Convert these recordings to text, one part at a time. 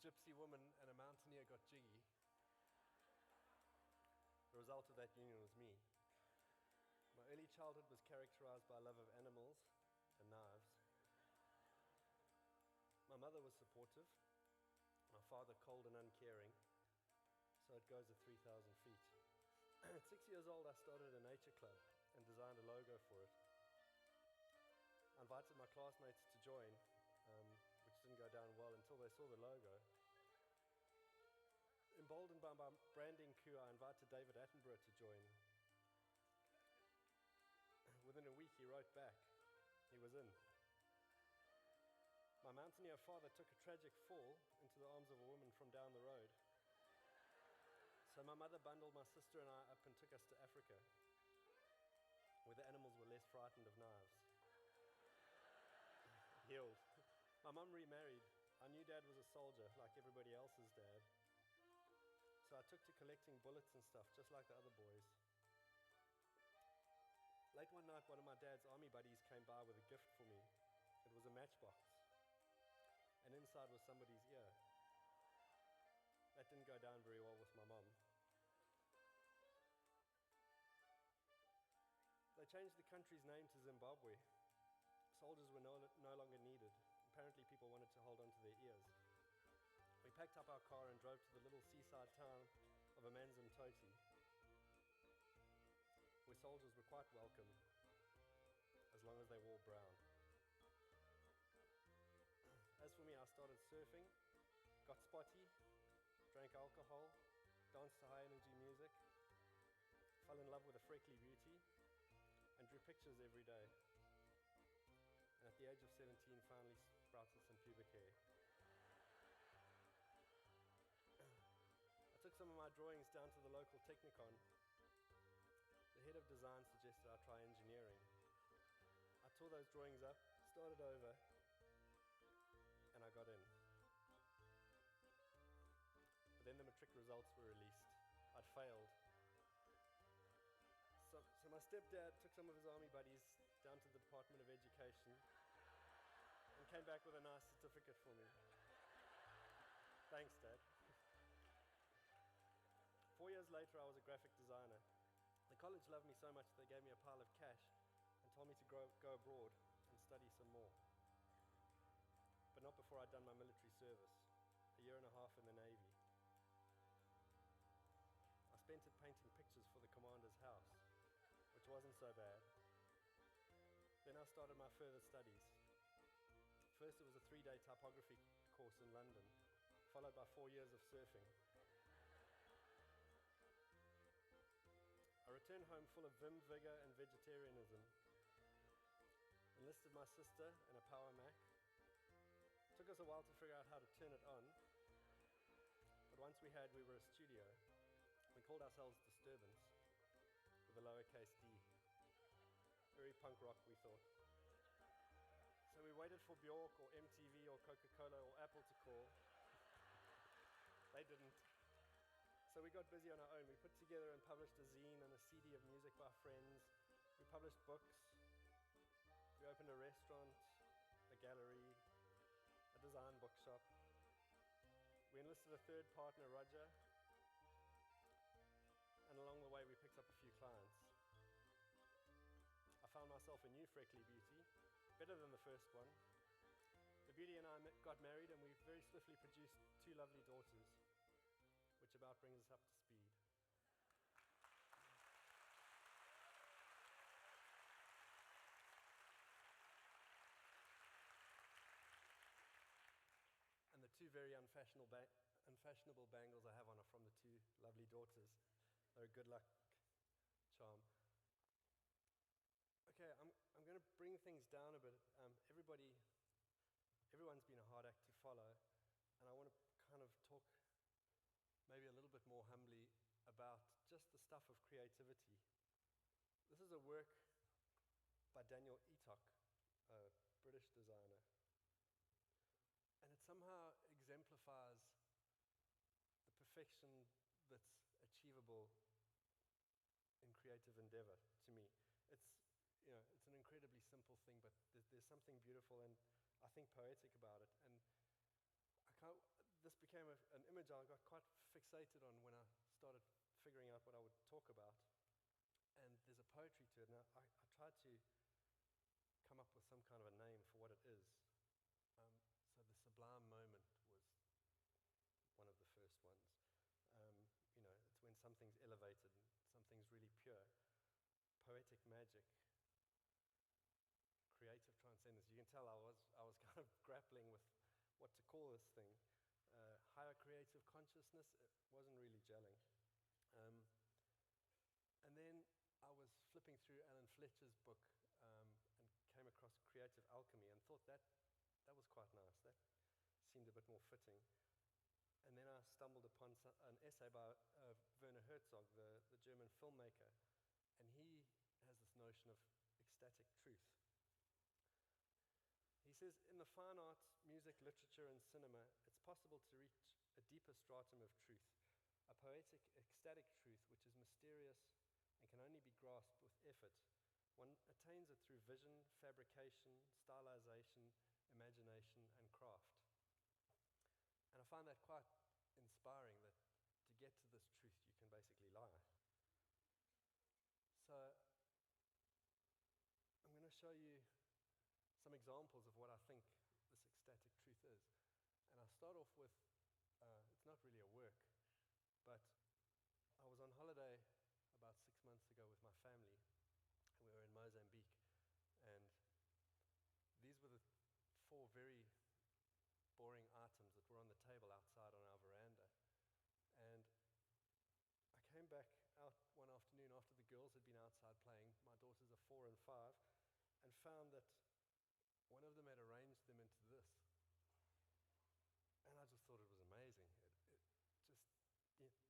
gypsy woman and a mountaineer got jiggy. The result of that union was me. My early childhood was characterised by a love of animals and knives. My mother was supportive, my father cold and uncaring, so it goes at 3,000 feet. At 6 years old, I started a nature club and designed a logo for it. I invited my classmates to join, which didn't go down well until they saw the logo. Emboldened by my branding coup, I invited David Attenborough to join. Within a week, he wrote back. He was in. My mountaineer father took a tragic fall into the arms of a woman from down the road. So my mother bundled my sister and I up and took us to Africa, where the animals were less frightened of knives. It healed. My mum remarried. I knew Dad was a soldier, like everybody else's dad. So I took to collecting bullets and stuff, just like the other boys. Late one night, one of my dad's army buddies came by with a gift for me. It was a matchbox, and inside was somebody's ear. That didn't go down very well with my mum. They changed the country's name to Zimbabwe. Soldiers were no longer needed. Apparently people wanted to hold on to their ears. We packed up our car and drove to the little seaside town of Amanzimtoti, where soldiers were quite welcome, as long as they wore brown. As for me, I started surfing, got spotty, drank alcohol, danced to high-energy music, fell in love with a freckly beauty, and drew pictures every day. And at the age of 17, finally sprouted some pubic hair. I took some of my drawings down to the local Technicon. The head of design suggested I try engineering. I tore those drawings up, started over, and I got in. But then the matric results were released. I'd failed. So my stepdad took some of his army buddies down to the Department of Education and came back with a nice certificate for me. Thanks, Dad. 4 years later, I was a graphic designer. The college loved me so much they gave me a pile of cash and told me to go abroad and study some more. But not before I'd done my military service, a year and a half in the Navy. I spent it painting pictures for the commander's house, which wasn't so bad. Then I started my further studies. First, it was a 3-day typography course in London, followed by 4 years of surfing. I returned home full of vim, vigour and vegetarianism. Enlisted my sister in a Power Mac. Took us a while to figure out how to turn it on, but once we were a studio. We called ourselves Disturbance, with a lowercase d. Very punk rock, we thought. So we waited for Bjork or MTV or Coca-Cola or Apple to call. They didn't. So we got busy on our own. We put together and published a zine and a CD of music by friends. We published books. We opened a restaurant, a gallery, a design bookshop. We enlisted a third partner, Roger. And along the way, we picked up a few clients. I found myself a new freckly beauty, better than the first one. The beauty and I got married, and we very swiftly produced 2 lovely daughters, which about brings us up to speed. And the 2 very unfashionable bangles I have on are from the 2 lovely daughters. They're a good luck charm. Okay, I'm going to bring things down a bit. Everyone's been a hard act to follow, and I want to kind of talk maybe a little bit more humbly about just the stuff of creativity. This is a work by Daniel Eatock, a British designer, and it somehow exemplifies the perfection that's achievable in creative endeavor to me. It's an incredibly simple thing, but there's something beautiful and I think poetic about it. And this became an image I got quite fixated on when I started figuring out what I would talk about. And there's a poetry to it. Now, I tried to come up with some kind of a name for what it is. So the sublime moment was one of the first ones. It's when something's elevated and something's really pure. Poetic magic, creative transcendence. You can tell I was kind of grappling with what to call this thing. Higher creative consciousness, it wasn't really gelling. And then I was flipping through Alan Fletcher's book and came across creative alchemy and thought that was quite nice. That seemed a bit more fitting. And then I stumbled upon an essay by Werner Herzog, the German filmmaker, and he has this notion of ecstatic truth. He says, in the fine arts, music, literature, and cinema, it's possible to reach a deeper stratum of truth, a poetic, ecstatic truth which is mysterious and can only be grasped with effort. One attains it through vision, fabrication, stylization, imagination, and craft. And I find that quite inspiring, that to get to this truth, you can basically lie. So I'm going to show you some examples of what I think this ecstatic truth is. And I'll start off with, it's not really a work, but I was on holiday about 6 months ago with my family, and we were in Mozambique. And these were the 4 very boring items that were on the table outside on our veranda. And I came back out one afternoon after the girls had been outside playing. My daughters are 4 and 5, and found that one of them had arranged them into this. And I just thought it was amazing.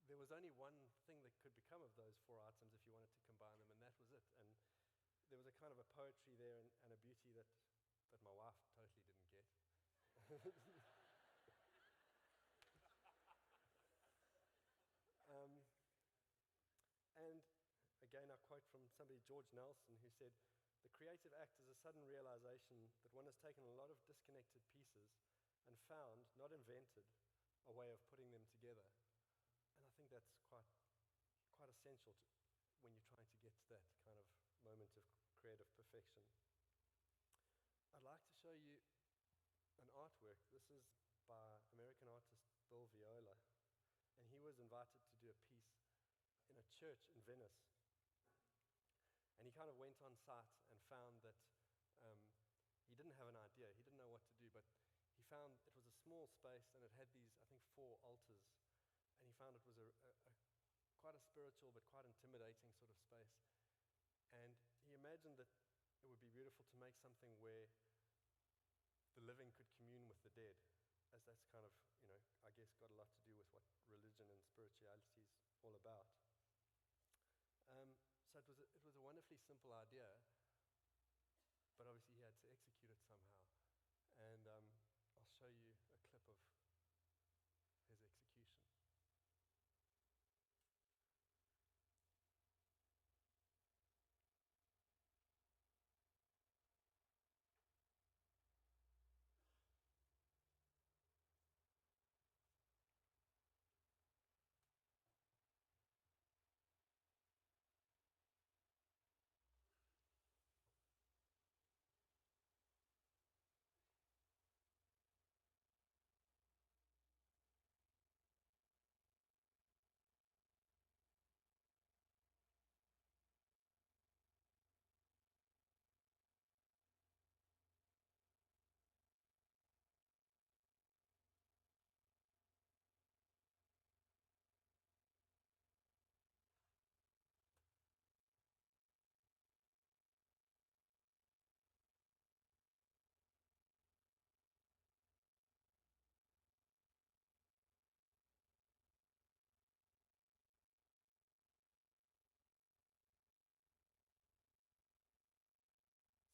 There was only one thing that could become of those 4 items if you wanted to combine them, and that was it. And there was a kind of a poetry there and a beauty that my wife totally didn't get. And again, I quote from somebody, George Nelson, who said, "The creative act is a sudden realization that one has taken a lot of disconnected pieces and found, not invented, a way of putting them together." And I think that's quite essential when you're trying to get to that kind of moment of creative perfection. I'd like to show you an artwork. This is by American artist Bill Viola, and he was invited to do a piece in a church in Venice. And he kind of went on site and found that he didn't have an idea. He didn't know what to do, but he found it was a small space and it had these, I think, 4 altars. And he found it was quite a spiritual but quite intimidating sort of space. And he imagined that it would be beautiful to make something where the living could commune with the dead, as that's kind of, I guess got a lot to do with what religion and spirituality is all about. So it was a wonderfully simple idea, but obviously he had to execute it somehow. And I'll show you a clip of his execution.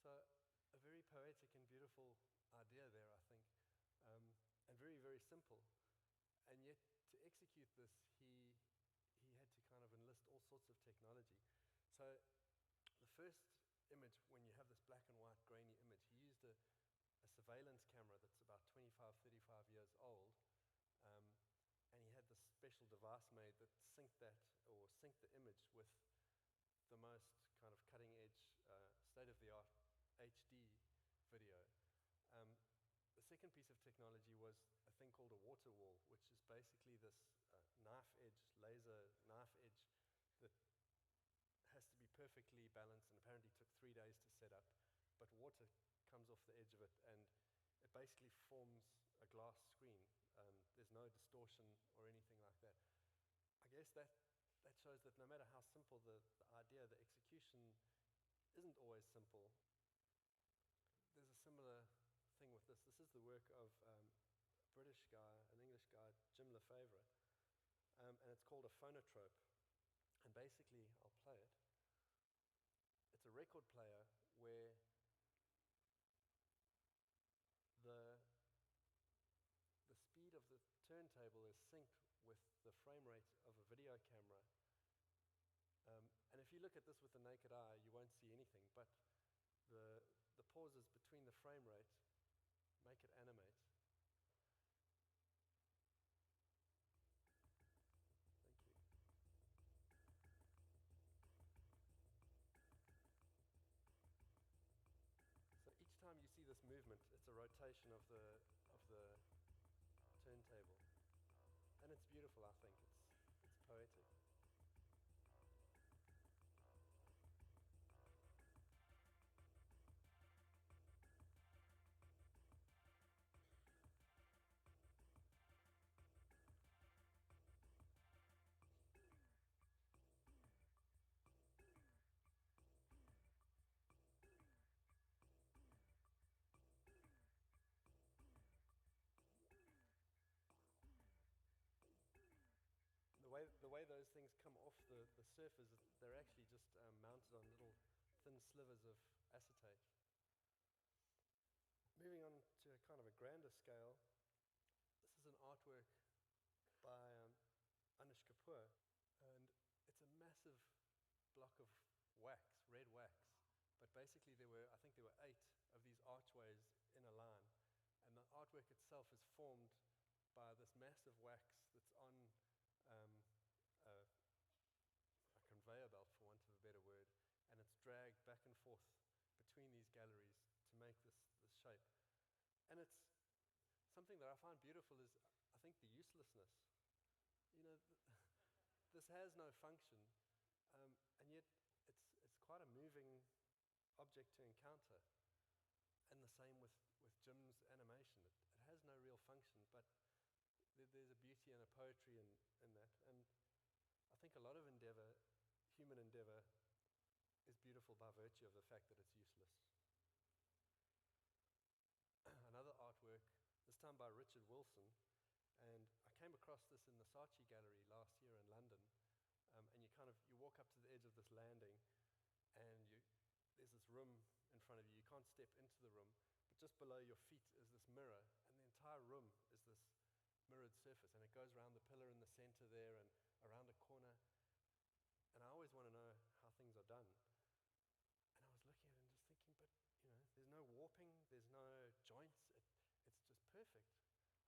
So a very poetic and beautiful idea there, I think, and very, very simple. And yet, to execute this, he had to kind of enlist all sorts of technology. So the first image, when you have this black and white grainy image, he used a surveillance camera that's about 25, 35 years old, special device made that synced the image with the most kind of cutting edge, state-of-the-art HD video. The second piece of technology was a thing called a water wall, which is basically this laser knife edge that has to be perfectly balanced and apparently took 3 days to set up, but water comes off the edge of it and it basically forms a glass screen. There's no distortion or anything like that. I guess that shows that no matter how simple the idea, the execution isn't always simple. There's a similar thing with this. This is the work of a British guy, an English guy, Jim Lefevre, and it's called a phonotrope. And basically, I'll play it. It's a record player where the speed of the turntable is synced with the frame rate of a video camera. And if you look at this with the naked eye, you won't see anything, but the pauses between the frame rate make it animate. Thank you. So each time you see this movement, it's a rotation of the turntable. And it's beautiful, I think. It's poetic. The way those things come off the surface, they're actually just mounted on little thin slivers of acetate. Moving on to a kind of a grander scale, this is an artwork by Anish Kapoor, and it's a massive block of wax, red wax. But basically I think there were 8 of these archways in a line, and the artwork itself is formed by this massive wax that's on a conveyor belt, for want of a better word, and it's dragged back and forth between these galleries to make this shape. And it's something that I find beautiful is, I think, the uselessness. This has no function, and yet it's quite a moving object to encounter. And the same with Jim's animation. It has no real function, but there's a beauty and a poetry in that. And I think a lot of human endeavor, is beautiful by virtue of the fact that it's useless. Another artwork, this time by Richard Wilson, and I came across this in the Sachs gallery last year in London, and you walk up to the edge of this landing, and there's this room in front of you. You can't step into the room, but just below your feet is this mirror, and the entire room is this mirrored surface, and it goes around the pillar in the center there and around a corner. And I always want to know how things are done. And I was looking at it and just thinking, but there's no warping, there's no joints, it's just perfect.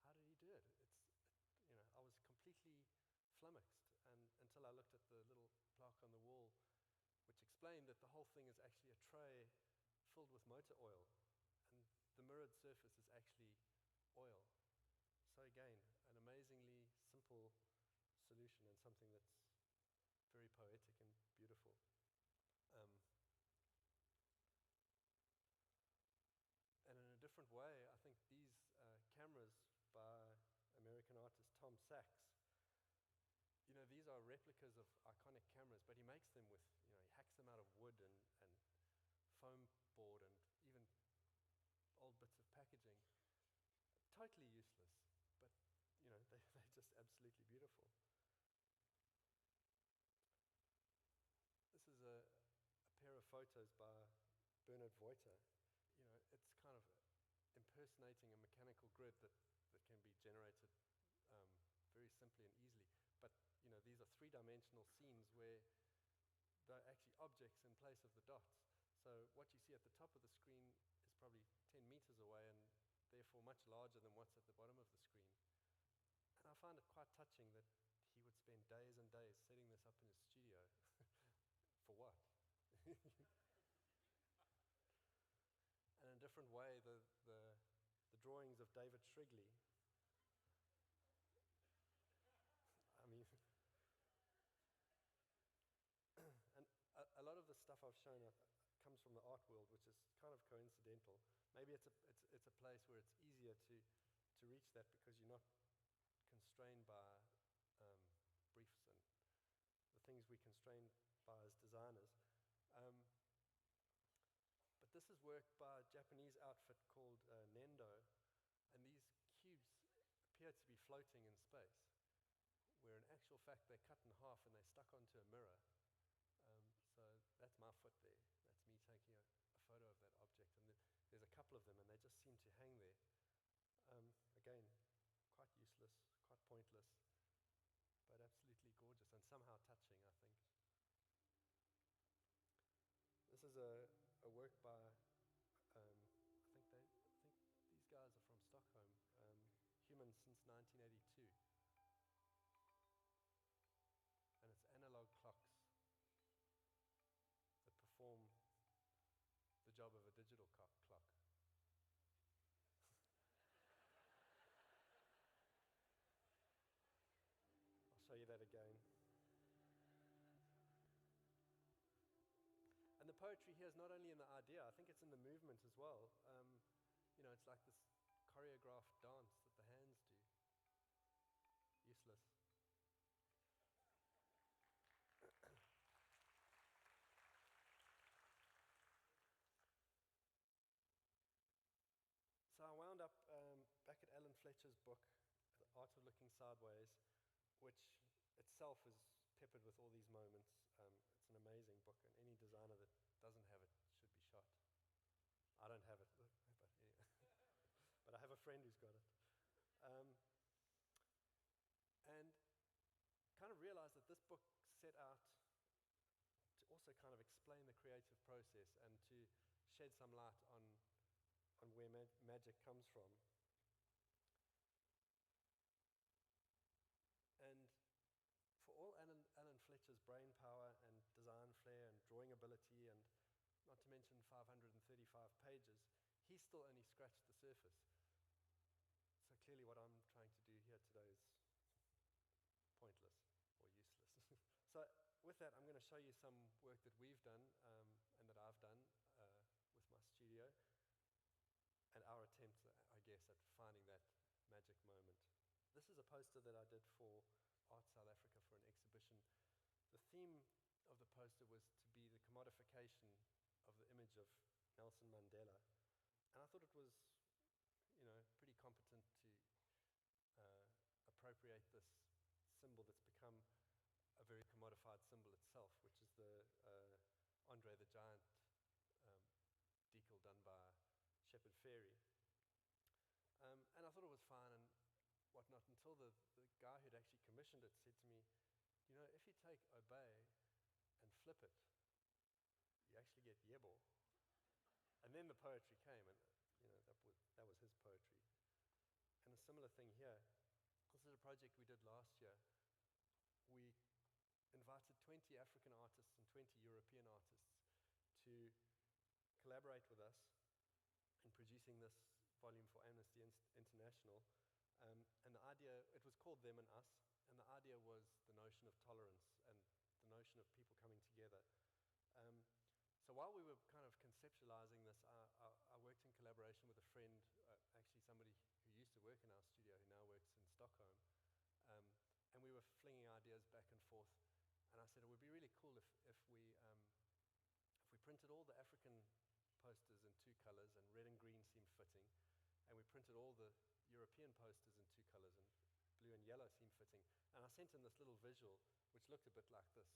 How did he do it? I was completely flummoxed, and until I looked at the little plaque on the wall, which explained that the whole thing is actually a tray filled with motor oil, and the mirrored surface is actually oil. So again, an amazingly simple solution, and something that's very poetic and beautiful. And in a different way, I think these cameras by American artist Tom Sachs, these are replicas of iconic cameras, but he makes them with, he hacks them out of wood and foam board and even old bits of packaging. Totally useless, but they're just absolutely beautiful. This is a pair of photos by Bernard Voiter. It's kind of impersonating a mechanical grid that can be generated very simply and easily. But these are 3-dimensional scenes where they're actually objects in place of the dots. So what you see at the top of the screen is probably 10 meters away and therefore much larger than what's at the bottom of the screen. And I find it quite touching that spend days and days setting this up in his studio. For what? And in a different way, the drawings of David Shrigley, I mean, and a lot of the stuff I've shown comes from the art world, which is kind of coincidental. Maybe it's a place where it's easier to reach that because you're not constrained by briefs and the things we're constrained by as designers. But this is work by a Japanese outfit called Nendo, and these cubes appear to be floating in space, where in actual fact they're cut in half and they're stuck onto a mirror. So that's my foot there. That's me taking a photo of that object, and there's a couple of them, and they just seem to hang there. Again, quite useless, quite pointless, but absolutely gorgeous and somehow touching, I think. This is a work by, I think these guys are from Stockholm, Humans since 1982. And it's analog clocks that perform the job of a digital clock. I'll show you that again. And the poetry here is not only in the idea, I think it's in the movement as well. It's like this choreographed dance that the hands do. Useless. So I wound up back at Alan Fletcher's book, The Art of Looking Sideways, which itself is peppered with all these moments. It's an amazing book, and any designer that doesn't have it should be shot. I don't have it, but anyway. But I have a friend who's got it. And kind of realized that this book set out to also kind of explain the creative process and to shed some light on where magic comes from. And for all Alan Fletcher's brain power and design flair and drawing ability, and not to mention 535 pages, he still only scratched the surface. So clearly what I'm trying to do here today is pointless or useless. So with that, I'm going to show you some work that we've done and that I've done with my studio, and our attempt, I guess, at finding that magic moment. This is a poster that I did for Art South Africa for an exhibition. The theme of the poster was to be the commodification of the image of Nelson Mandela. And I thought it was, pretty competent to appropriate this symbol that's become a very commodified symbol itself, which is the Andre the Giant decal done by Shepard Fairey. And I thought it was fine and whatnot, until the guy who'd actually commissioned it said to me, if you take obey and flip it, you actually get yebo. And then the poetry came, and that was his poetry. And a similar thing here. This is a project we did last year. We invited 20 African artists and 20 European artists to collaborate with us in producing this volume for Amnesty International. And the idea, it was called Them and Us, and the idea was the notion of tolerance and the notion of people coming together. So while we were kind of conceptualizing this, I worked in collaboration with a friend, actually somebody who used to work in our studio, who now works in Stockholm, and we were flinging ideas back and forth. And I said it would be really cool if we printed all the African posters in two colors, and red and green seemed fitting, and we printed all the European posters in two colors, and blue and yellow seemed fitting. And I sent him this little visual, which looked a bit like this,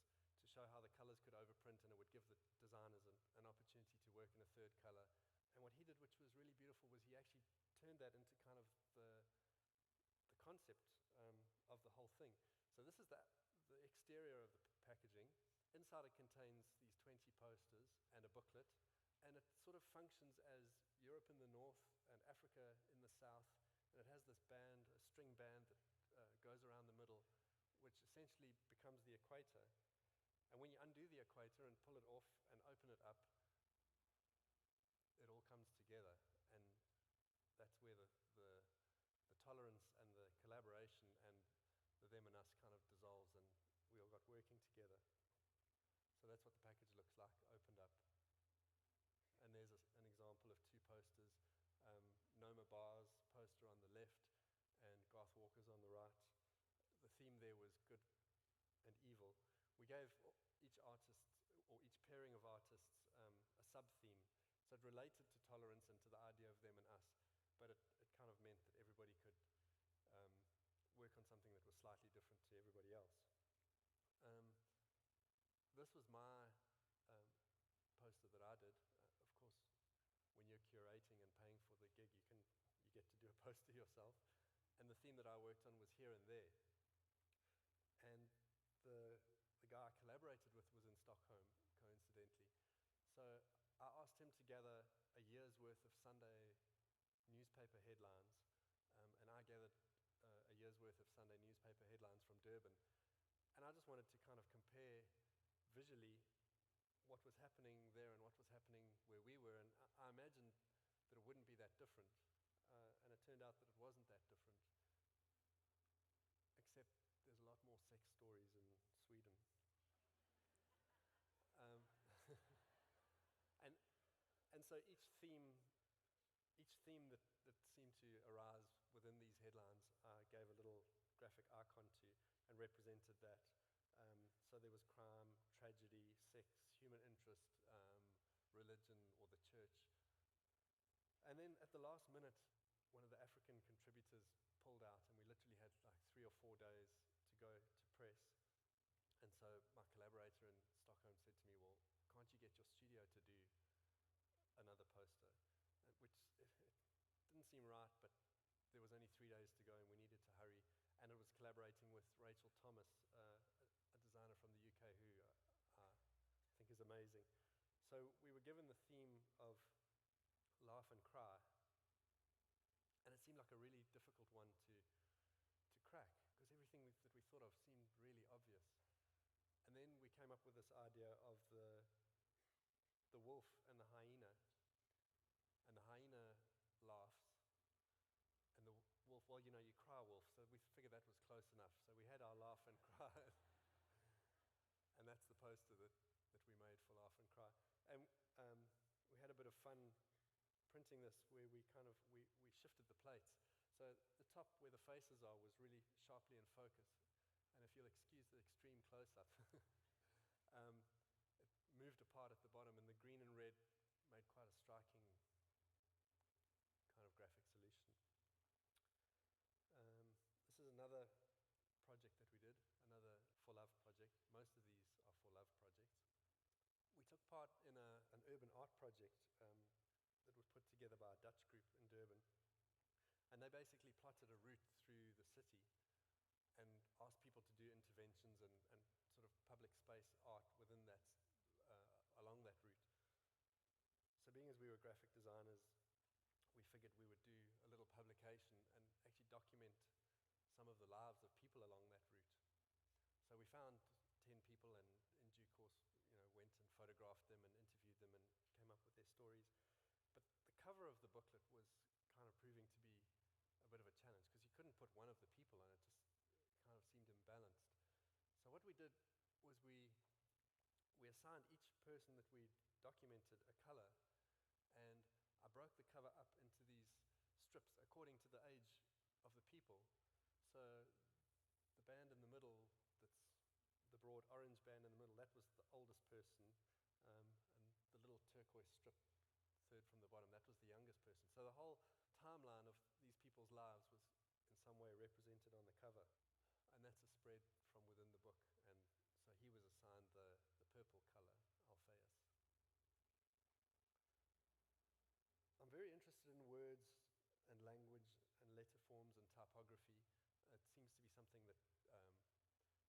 to show how the colors could overprint, and it would give the designers an opportunity to work in a third color. And what he did, which was really beautiful, was he actually turned that into kind of the concept of the whole thing. So this is the exterior of the packaging. Inside it contains these 20 posters and a booklet, and it sort of functions as Europe in the north and Africa in the south, and it has this band, a string band that goes around the middle, which essentially becomes the equator. And when you undo the equator and pull it off and open it up, it all comes together. And that's where the tolerance and the collaboration and the them and us kind of dissolves, and we all got working together. So that's what the package looks like, opened up. And there's an example of two posters, Noma Bar's poster on the left and Garth Walker's on the right. The theme there was good and evil. We gave each artist, or each pairing of artists, a sub-theme. So it related to tolerance and to the idea of them and us, but it kind of meant that everybody could work on something that was slightly different to everybody else. This was my poster that I did. Of course, when you're curating and paying for the gig, you get to do a poster yourself. And the theme that I worked on was here and there. And the guy I collaborated with was in Stockholm, coincidentally. So I asked him to gather a year's worth of Sunday newspaper headlines, and I gathered a year's worth of Sunday newspaper headlines from Durban. And I just wanted to kind of compare visually what was happening there and what was happening where we were, and I imagined that it wouldn't be that different, and it turned out that it wasn't that different, except there's a lot more sex stories in Sweden. And so each theme that seemed to arise within these headlines, I gave a little graphic icon to and represented that. So there was crime, tragedy, sex, human interest, religion, or the church. And then at the last minute, one of the African contributors pulled out, and we literally had like 3 or 4 days to go to press. And so my collaborator in Stockholm said to me, well, can't you get your studio to do another poster? Which it didn't seem right, but there was only 3 days to go and we needed to hurry. And it was collaborating with Rachel Thomas, a designer from the UK who I think is amazing. So we were given the theme of laugh and cry, and it seemed like a really difficult one to crack, because everything that we thought of seemed really obvious. And then we came up with this idea of the wolf and the hyena. And the hyena laughs, and the wolf, well, you know, you cry wolf, so we figured that was close enough. So we had our laugh and cry, and that's the poster that we made for Laugh and Cry. And we had a bit of fun printing this, where we shifted the plates. So the top where the faces are was really sharply in focus, and if you'll excuse the extreme close-up, it moved apart at the bottom, and the green and red made quite a striking kind of graphic solution. This is another project that we did, another For Love project. Most of these are For Love projects. We took part in an urban art project that was put together by a Dutch group in Durban. And they basically plotted a route through the city and asked people to do interventions and sort of public space art within that, along that route. So being as we were graphic designers, we figured we would do a little publication and actually document some of the lives of people along that route. So we found 10 people, and in due course, went and photographed them and interviewed them and came up with their stories. But the cover of the booklet was kind of proving to be a bit of a challenge, because you couldn't put one of the people on it, just kind of seemed imbalanced. So what we did was we assigned each person that we documented a color, and I broke the cover up into these strips according to the age of the people. So the band in the middle, that's the broad orange band in the middle, that was the oldest person, and the little turquoise strip, third from the bottom, that was the youngest person. So the whole timeline of these people's lives was in some way represented on the cover. And that's a spread from within the book, and so he was assigned the purple color, Alphaeus. I'm very interested in words and language and letter forms and typography. It seems to be something that,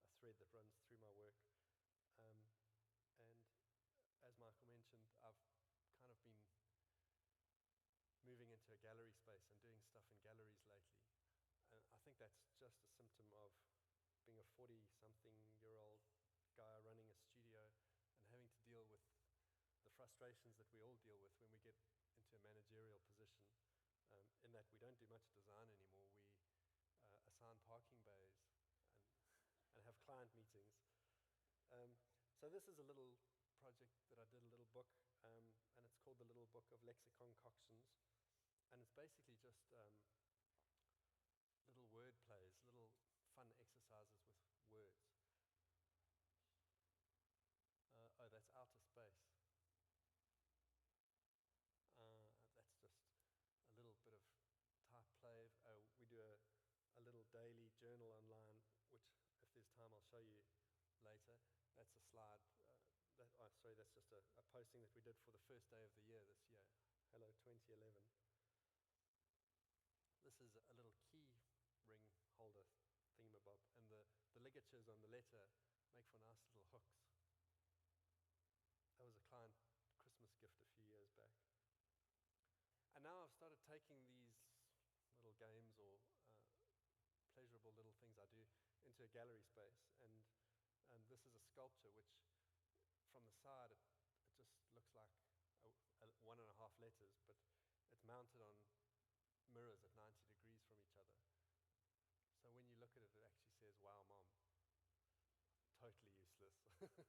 a thread that runs through my work. And as Michael mentioned, I've kind of been moving into a gallery space and doing stuff in galleries lately. And I think that's just a symptom of being a 40-something-year-old guy running a studio and having to deal with the frustrations that we all deal with when we get into a managerial position, in that we don't do much design anymore. We assign parking bays and have client meetings. So this is a little project that I did, a little book, and it's called The Little Book of Lexicon Concoctions. And it's basically just little word plays, little fun exercises with words. Oh, that's outer space. That's just a little bit of type play. We do a little daily journal online, which, if there's time, I'll show you later. That's a slide. That's just a posting that we did for the first day of the year this year. Hello, 2011. This is a little key ring holder thingamabob, and the ligatures on the letter make for nice little hooks. That was a client Christmas gift a few years back. And now I've started taking these little games or pleasurable little things I do into a gallery space, and this is a sculpture which, from the side, it just looks like 1.5 letters, but it's mounted on mirrors at 90 degrees from each other. So when you look at it, it actually says, "Wow, Mom." Totally useless. This is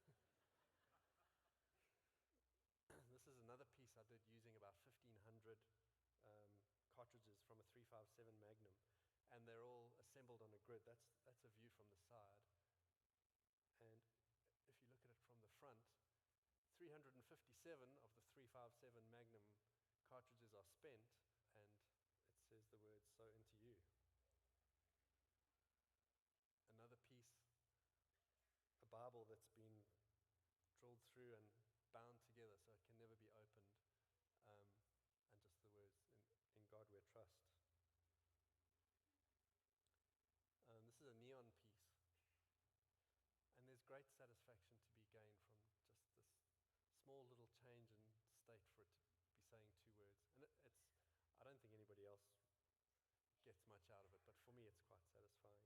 another piece I did using about 1,500 cartridges from a 357 Magnum, and they're all assembled on a grid. That's a view from the side. And if you look at it from the front, 357 of the 357 Magnum cartridges are spent, and it says the words, "So into you." Another piece, a Bible that's been drilled through and bound together so it can never be opened, and just the words, in God we trust. This is a neon piece, and there's great satisfaction to be gained from just this small little change in state for it to be saying two words. And I don't think anybody else gets much out of it, but for me it's quite satisfying.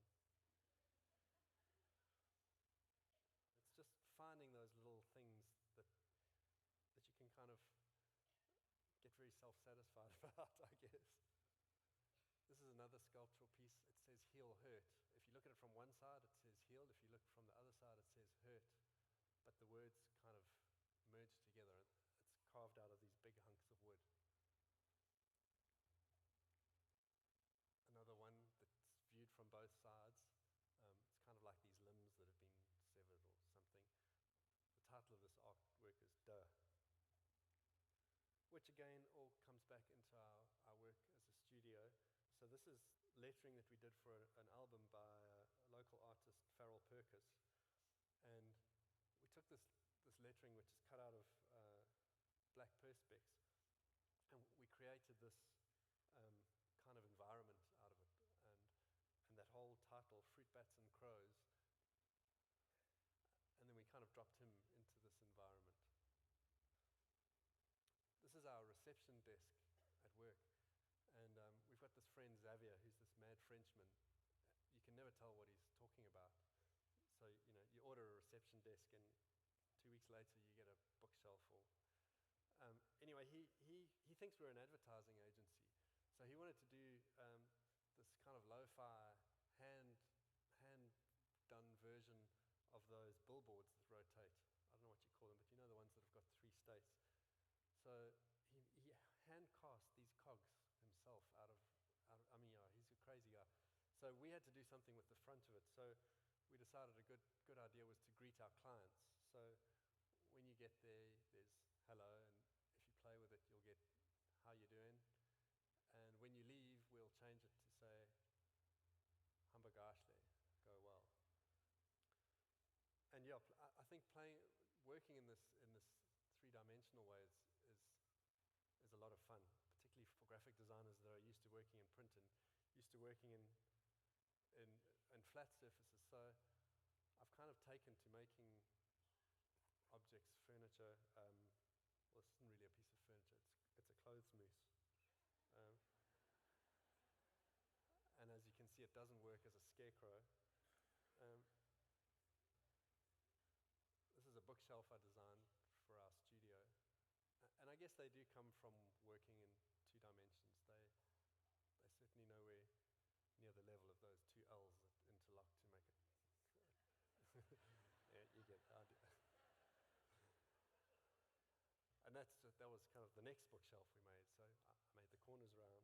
It's just finding those little things that you can kind of get very self-satisfied about, I guess. This is another sculptural piece. It says "heal, hurt." If you look at it from one side, it says "healed." If you look from the other side, it says "hurt." But the words kind of merge together. It's carved out of these big hunks of wood. Another one that's viewed from both sides. It's kind of like these limbs that have been severed or something. The title of this artwork is "Duh," which again all comes back into our work as a studio. So this is lettering that we did for an album by a local artist, Farrell Perkis. And we took this lettering, which is cut out of black perspex, and we created this kind of environment out of it. And that whole title, "Fruit Bats and Crows," and then we kind of dropped him into this environment. This is our reception desk at work. And we've got this friend, Xavier, who's this mad Frenchman. You can never tell what he's talking about. So, you order a reception desk, and 2 weeks later you get a bookshelf. Anyway, he thinks we're an advertising agency. So he wanted to do this kind of lo-fi, hand-done version of those billboards that rotate. I don't know what you call them, but you know the ones that have got 3 states. So he hand-cast these cogs himself out of he's a crazy guy. So we had to do something with the front of it. So we decided a good idea was to greet our clients. So when you get there, there's "hello," and if you play with it, you'll get "how you doing?" And when you leave, we'll change it to say "hamburgashle," go well. And yeah, I think working in this three-dimensional way is a lot of fun, particularly for graphic designers that are used to working in print and used to working in flat surfaces. So I've kind of taken to making objects, furniture. Well, this isn't really a piece of furniture. It's a clothes mousse. And as you can see, it doesn't work as a scarecrow. Um, this is a bookshelf I designed for our studio. And I guess they do come from working in 2 dimensions. They certainly nowhere near the level of those 2 L's that interlock to make it. Yeah, you get the idea. And that was kind of the next bookshelf we made. So I made the corners round,